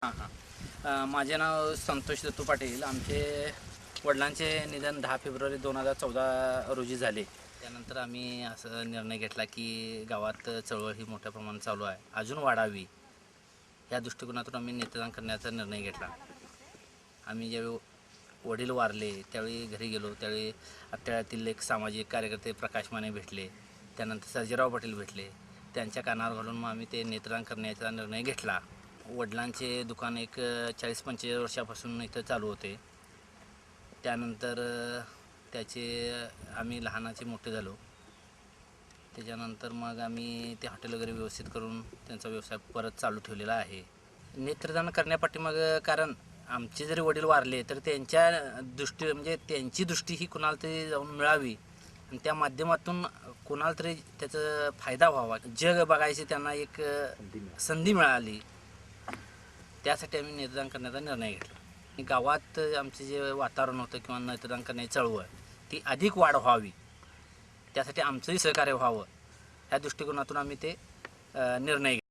हां हां माझे नाव संतोष दत्तू पाटील. आमचे वडिलांचे निधन 10 फेब्रुवारी 2014 रोजी झाले. त्यानंतर आम्ही असं निर्णय घेतला की गावात चळवळ ही मोठ्या प्रमाणात चालू आहे, अजून वाढावी. या दृष्टिकोनातून आम्ही नेत्रदान करण्याचा निर्णय घेतला. आम्ही ज्यावेळी वडील वारले त्यावेळी घरी गेलो, त्यावेळी अत्याळ्यातील एक सामाजिक कार्यकर्ते प्रकाश माने भेटले, त्यानंतर सर्जेराव पाटील भेटले. त्यांच्या कानावर घालून मग आम्ही ते नेत्रदान करण्याचा निर्णय घेतला. वडिलांचे दुकान एक 40-45 वर्षापासून इथं चालू होते. त्यानंतर त्याचे आम्ही लहानाचे मोठे झालो. त्याच्यानंतर मग आम्ही ते हॉटेल वगैरे व्यवस्थित करून त्यांचा व्यवसाय परत चालू ठेवलेला आहे. नेत्रदान करण्यापाठीमागं कारण आमचे जरी वडील वारले तर त्यांच्या म्हणजे त्यांची दृष्टी ही कुणाला तरी जाऊन मिळावी आणि त्या माध्यमातून कुणाला तरी त्याचा फायदा व्हावा, जग बघायची त्यांना एक संधी मिळाली. त्यासाठी आम्ही नेत्रदान करण्याचा निर्णय घेतला. गावात आमचे जे वातावरण होतं किंवा नेत्रदान करण्याची चळवळ ती अधिक वाढ व्हावी, त्यासाठी आमचंही सहकार्य व्हावं, या दृष्टिकोनातून आम्ही ते निर्णय घेतला.